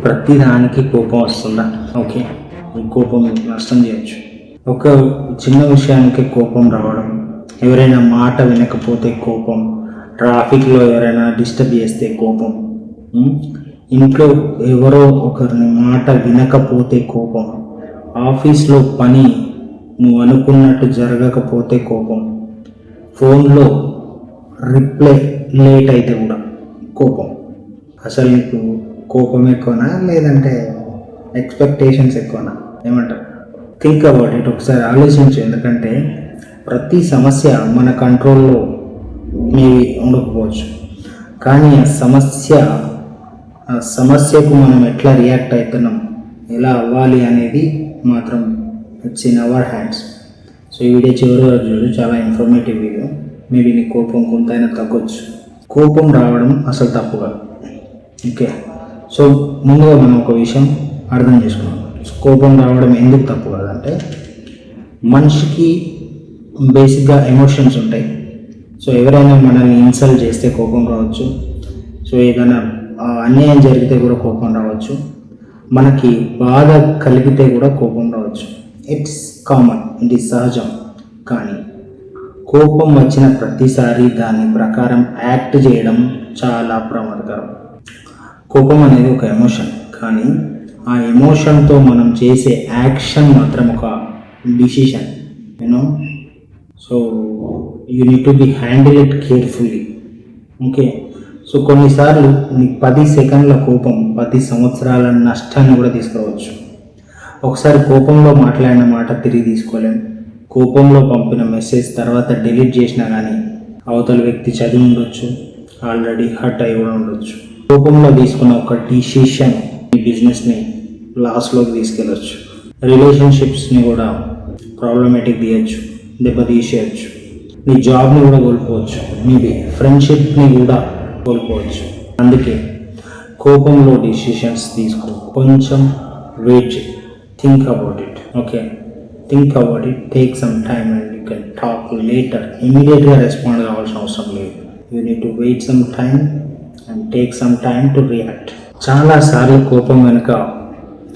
ప్రతిదానికి కోపం వస్తుందా? ఓకే, ఈ కోపం నష్టం చేయొచ్చు. ఒక చిన్న విషయానికి కోపం రావడం, ఎవరైనా మాట వినకపోతే కోపం, ట్రాఫిక్లో ఎవరైనా డిస్టర్బ్ చేస్తే కోపం, ఇంట్లో ఎవరో ఒకరిని మాట వినకపోతే కోపం, ఆఫీస్లో పని నువ్వు అనుకున్నట్టు జరగకపోతే కోపం, ఫోన్లో రిప్లై లేట్ అయితే కూడా కోపం. అసలు నీకు కోపం ఎక్కువనా లేదంటే ఎక్స్పెక్టేషన్స్ ఎక్కువనా? ఏమంటారు? థింక్ అబౌట్ ఇట్, ఒకసారి ఆలోచించు. ఎందుకంటే ప్రతి సమస్య మన కంట్రోల్లో మేబీ ఉండకపోవచ్చు, కానీ ఆ సమస్యకు మనం ఎట్లా రియాక్ట్ అవుతున్నాం, ఎలా అవ్వాలి అనేది మాత్రం it's in our hands. So ఈ వీడియో చివరి వరకు చూడు, చాలా ఇన్ఫర్మేటివ్ వీడియో. మేబీ నీ కోపం కొంతైనా తగ్గొచ్చు. కోపం రావడం అసలు తప్పు కాదు. ఓకే, సో ముందుగా మనం ఒక విషయం అర్థం చేసుకున్నాం. కోపం రావడం ఎందుకు తప్పు కాదంటే, మనిషికి బేసిక్గా ఎమోషన్స్ ఉంటాయి. సో ఎవరైనా మనల్ని ఇన్సల్ట్ చేస్తే కోపం రావచ్చు. సో ఏదైనా అన్యాయం జరిగితే కూడా కోపం రావచ్చు. మనకి బాధ కలిగితే కూడా కోపం రావచ్చు. ఇట్స్ కామన్, ఇట్ ఈస్ సహజం. కానీ కోపం వచ్చిన ప్రతిసారి దాని ప్రకారం యాక్ట్ చేయడం చాలా ప్రమాదకరం. కోపం అనేది ఒక ఎమోషన్, కానీ ఆ ఎమోషన్తో మనం చేసే యాక్షన్ మాత్రం ఒక decision. You know, so you need to be handle it carefully. Okay, so కొన్నిసార్లు నీకు 10 సెకండ్ల కోపం 10 సంవత్సరాల నష్టాన్ని కూడా తీసుకురావచ్చు. ఒకసారి కోపంలో మాట్లాడిన మాట తిరిగి తీసుకోలేం. కోపంలో పంపిన మెసేజ్ తర్వాత డిలీట్ చేసినా కానీ అవతల వ్యక్తి చదివి ఉండొచ్చు, ఆల్రెడీ హర్ట్ అయి కూడా ఉండొచ్చు. కోపంలో తీసుకున్న ఒక డిసిషన్ ఈ బిజినెస్ని లాస్లోకి తీసుకెళ్ళచ్చు, రిలేషన్షిప్స్ని కూడా ప్రాబ్లమేటిక్ తీయచ్చు, దెబ్బతీసేయచ్చు, నీ జాబ్ని కూడా కోల్పోవచ్చు, మేబీ ఫ్రెండ్షిప్ని కూడా కోల్పోవచ్చు. అందుకే కోపంలో డిసిషన్స్ తీసుకో, కొంచెం వెయిట్ చేయి, think about it. Okay, think about it, take some time and you can talk later. ఇమీడియట్గా రెస్పాండ్ కావాల్సిన అవసరం లేదు. You need to wait some time and take some time to react. చాలాసార్లు కోపం వెనుక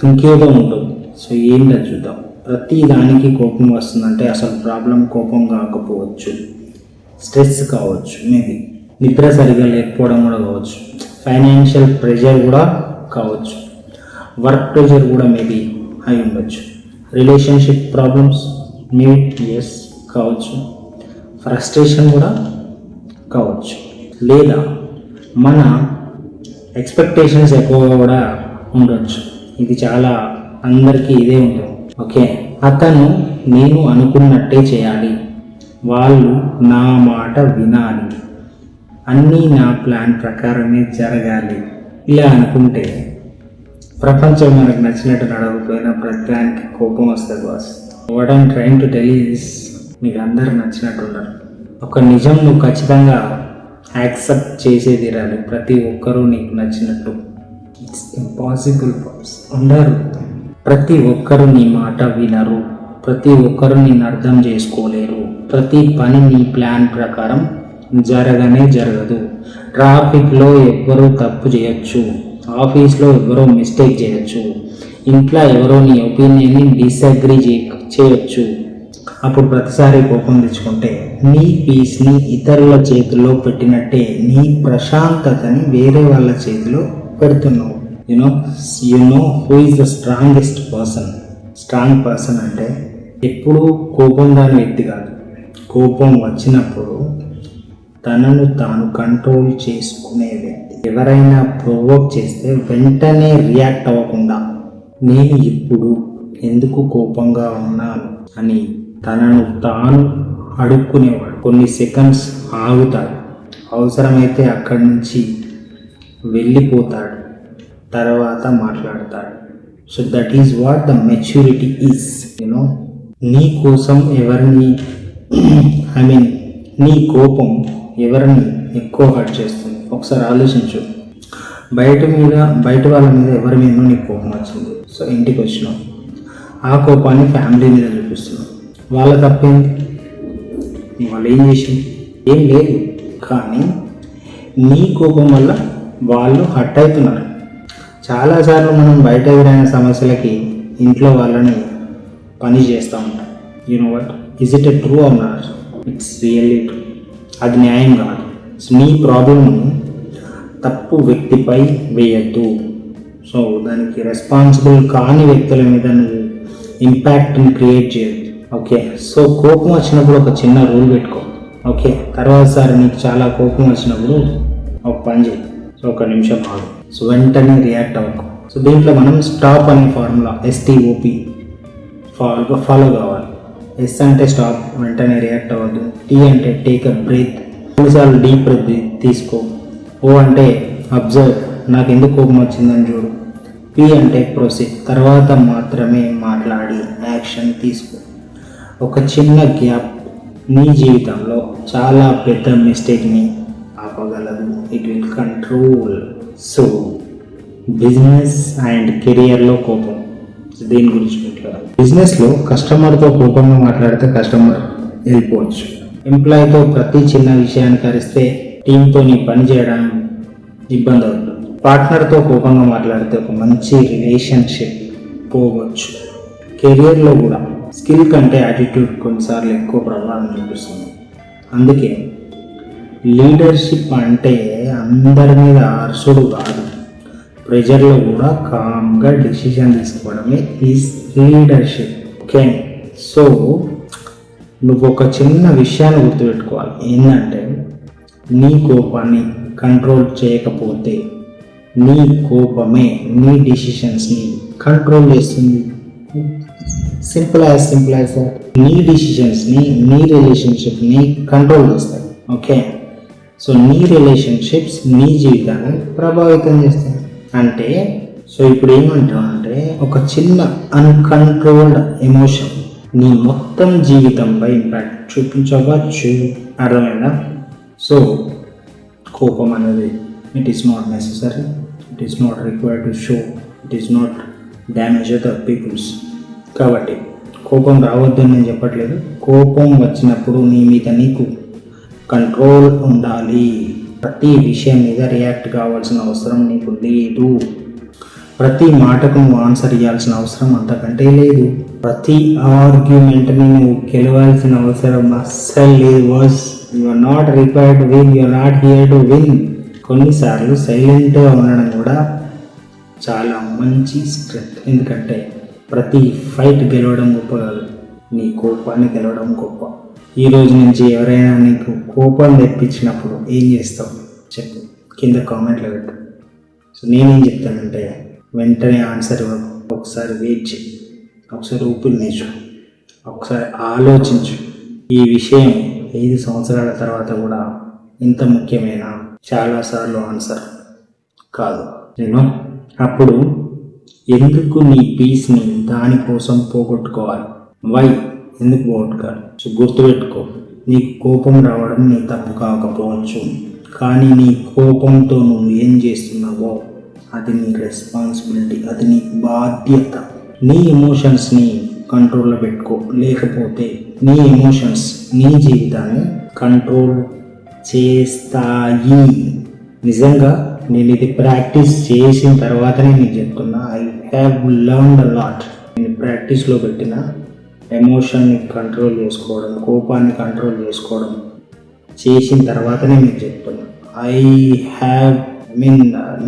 ఇంకేదో ఉంటుంది. సో ఏంటో చూద్దాం. ప్రతి దానికి కోపం వస్తుందంటే అసలు ప్రాబ్లం కోపం కాకపోవచ్చు, స్ట్రెస్ కావచ్చు, మేబీ నిద్ర సరిగా లేకపోవడం కూడా కావచ్చు, ఫైనాన్షియల్ ప్రెషర్ కూడా కావచ్చు, వర్క్ ప్రెషర్ కూడా మేబీ అయి ఉండొచ్చు, రిలేషన్షిప్ ప్రాబ్లమ్స్ మేబీ ఎస్ కావచ్చు, ఫ్రస్ట్రేషన్ కూడా కావచ్చు, లేదా మన ఎక్స్పెక్టేషన్స్ ఎక్కువగా కూడా ఉండొచ్చు. ఇది చాలా అందరికీ ఇదే ఉంటుంది. ఓకే, అతను నేను అనుకున్నట్టే చేయాలి, వాళ్ళు నా మాట వినాలి, అన్నీ నా ప్లాన్ ప్రకారమే జరగాలి. ఇలా అనుకుంటే ప్రపంచం మనకు నచ్చినట్టు నడవకపోయినా ప్రతిదానికి కోపం వస్తుంది boss. What I'm trying to tell is, మీకు అందరు నచ్చినట్టు ఉన్నారు. ఒక నిజం నువ్వు ఖచ్చితంగా యాక్సెప్ట్ చేసే తీరాలి. ప్రతి ఒక్కరూ నీకు నచ్చినట్టు ఇట్స్ ఇంపాసిబుల్ బాస్. ఉండరు, ప్రతి ఒక్కరు నీ మాట వినరు, ప్రతి ఒక్కరు నేను అర్థం చేసుకోలేరు, ప్రతి పని నీ ప్లాన్ ప్రకారం జరగనే జరగదు. ట్రాఫిక్లో ఎవ్వరూ తప్పు చేయొచ్చు, ఆఫీస్లో ఎవరో మిస్టేక్ చేయొచ్చు, ఇంట్లో ఎవరో నీ ఒపీనియన్ని డిసగ్రీ చేయొచ్చు. అప్పుడు ప్రతిసారి కోపం తెచ్చుకుంటే నీ పీస్ని ఇతరుల చేతిలో పెట్టినట్టే నీ ప్రశాంతతని వేరే వాళ్ళ చేతిలో పెడుతున్నావు. You know who is the strongest person. Strong person అంటే ఎప్పుడూ కోపం రాని వ్యక్తి కాదు. కోపం వచ్చినప్పుడు తనను తాను కంట్రోల్ చేసుకునే వ్యక్తి. ఎవరైనా ప్రొవోక్ చేస్తే వెంటనే రియాక్ట్ అవ్వకుండా నేను ఇప్పుడు ఎందుకు కోపంగా ఉన్నాను అని తనను తాను అడుక్కునేవాడు. కొన్ని సెకండ్స్ ఆగుతాడు, అవసరమైతే అక్కడి నుంచి వెళ్ళిపోతాడు, తర్వాత మాట్లాడతాడు. So that is what the maturity is. నీ కోసం ఎవరిని నీ కోపం ఎవరిని ఎక్కువ హర్ట్ చేస్తుంది ఒకసారి ఆలోచించు. బయట వాళ్ళ మీద ఎవరి మీద నీకు కోపం వచ్చింది. సో ఇంటికి వచ్చినావు, ఆ కోపాన్ని ఫ్యామిలీ మీద చూపిస్తున్నావు. వాళ్ళ తప్పేంటి? వాళ్ళు ఏం చేసింది? ఏం లేదు. కానీ నీ కోపం వల్ల వాళ్ళు హర్ట్ అవుతున్నారు. చాలాసార్లు మనం బయట ఎదురైన సమస్యలకి ఇంట్లో వాళ్ళని పని చేస్తూ ఉంటాం. You know what, is it a true or not? It's really true. అది న్యాయం కాదు. నీ ప్రాబ్లమ్ని తప్పు వ్యక్తిపై వేయద్దు. సో దానికి రెస్పాన్సిబుల్ కాని వ్యక్తుల మీద నువ్వు ఇంపాక్ట్ని క్రియేట్ చేయద్దు. ఓకే, సో కోపం వచ్చినప్పుడు ఒక చిన్న రూల్ పెట్టుకో. ఓకే, తర్వాత సారి నీకు చాలా కోపం వచ్చినప్పుడు ఒక పని చేయి. సో 1 నిమిషం ఆగు. సో వెంటనే రియాక్ట్ అవ్వకు. సో దీంట్లో మనం స్టాప్ అనే ఫార్ములా STOP ఫాలో కావాలి. S అంటే స్టాప్, వెంటనే రియాక్ట్ అవ్వద్దు. T అంటే టేక్ అ బ్రీత్, 2 సార్లు డీప్ బ్రీత్ తీసుకో. O అంటే అబ్జర్వ్, నాకు ఎందుకు కోపం వచ్చిందని చూడు. P అంటే ప్రొసీడ్, తర్వాత మాత్రమే మాట్లాడి యాక్షన్ తీసుకో. ఒక చిన్న గ్యాప్ నీ జీవితంలో చాలా పెద్ద మిస్టేక్ని ఆపగలదు. It will control. So business and కెరియర్లో కోపం, దీని గురించి మాట్లాడాలి. బిజినెస్లో కస్టమర్తో కోపంగా మాట్లాడితే కస్టమర్ వెళ్ళిపోవచ్చు. ఎంప్లాయీతో ప్రతి చిన్న విషయానికి అరిస్తే టీంతో నీ పని చేయడం ఇబ్బంది అవుతుంది. పార్ట్నర్తో కోపంగా మాట్లాడితే ఒక మంచి రిలేషన్షిప్ పోవచ్చు. కెరియర్లో కూడా స్కిల్ కంటే యాటిట్యూడ్ కొన్నిసార్లు ఎక్కువ ప్రభావం చూపిస్తుంది. అందుకే లీడర్షిప్ అంటే అందరి మీద అర్సుడు కాదు, ప్రెజర్లో కూడా కామ్గా డెసిషన్ తీసుకోవడమే ఈజ్ లీడర్షిప్. ఓకే, సో నువ్వు ఒక చిన్న విషయాన్ని గుర్తుపెట్టుకోవాలి. ఏంటంటే నీ కోపాన్ని కంట్రోల్ చేయకపోతే నీ కోపమే నీ డిసిషన్స్ని కంట్రోల్ చేస్తుంది. Simple as that. నీ డిసిషన్స్ని, నీ రిలేషన్షిప్ని కంట్రోల్ చేస్తాయి. ఓకే, సో నీ రిలేషన్షిప్స్ నీ జీవితాన్ని ప్రభావితం చేస్తాయి. అంటే సో ఇప్పుడు ఏమంటావు అంటే ఒక చిన్న అన్కంట్రోల్డ్ ఎమోషన్ నీ మొత్తం జీవితంపై ఇంపాక్ట్ చూపించవచ్చు. అర్థమైందా? సో కోపం అనేది it is not necessary, it is not required to show, it is not damage other peoples. కాబట్టి కోపం రావద్దని నేను చెప్పట్లేదు. కోపం వచ్చినప్పుడు నీ మీద నీకు కంట్రోల్ ఉండాలి. ప్రతి విషయం మీద రియాక్ట్ కావాల్సిన అవసరం నీకు లేదు. ప్రతి మాటకు నువ్వు ఆన్సర్ ఇవ్వాల్సిన అవసరం అంతకంటే లేదు. ప్రతి ఆర్గ్యుమెంట్ని నువ్వు గెలవాల్సిన అవసరం అస్సలు లేదు. You are not required to win, you are not here to win. కొన్నిసార్లు సైలెంట్గా ఉండడం కూడా చాలా మంచి స్ట్రెంత్. ఎందుకంటే ప్రతి ఫైట్ గెలవడం గొప్ప కాదు, నీ కోపాన్ని గెలవడం గొప్ప. ఈ రోజు నుంచి ఎవరైనా నీకు కోపం తెప్పించినప్పుడు ఏం చేస్తావు చెప్పు, కింద కామెంట్లో పెట్టు. సో నేనేం చెప్తానంటే వెంటనే ఆన్సర్ ఇవ్వకు. ఒకసారి వెయిట్ చేయి, ఒకసారి ఊపిరి నేర్చు, ఒకసారి ఆలోచించు. ఈ విషయం 5 సంవత్సరాల తర్వాత కూడా ఇంత ముఖ్యమైన చాలాసార్లు ఆన్సర్ కాదు. నేను అప్పుడు ఎందుకు నీ పీస్ని దానికోసం పోగొట్టుకోవాలి? వై, ఎందుకు పోగొట్టుకోవాలి? సో గుర్తుపెట్టుకో, నీకు కోపం రావడం నీ తప్పు కాకపోవచ్చు, కానీ నీ కోపంతో నువ్వు ఏం చేస్తున్నావో అది నీ రెస్పాన్సిబిలిటీ, అది నీ బాధ్యత. నీ ఎమోషన్స్ని కంట్రోల్లో పెట్టుకో, లేకపోతే నీ ఎమోషన్స్ నీ జీవితాన్ని కంట్రోల్ చేస్తాయి. నిజంగా నేను ఇది ప్రాక్టీస్ చేసిన తర్వాతనే నీకు చెప్తున్నా. I have learned a lot. నేను ప్రాక్టీస్లో పెట్టిన ఎమోషన్ని కంట్రోల్ చేసుకోవడం, కోపాన్ని కంట్రోల్ చేసుకోవడం చేసిన తర్వాతనే మీకు చెప్తున్నా.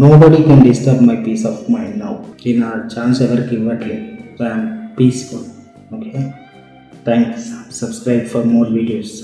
Nobody can disturb my peace of mind now. నేను ఆ ఛాన్స్ ఎవరికి ఇవ్వట్లేదు. So I'm peaceful. Okay, thanks. Subscribe for more videos.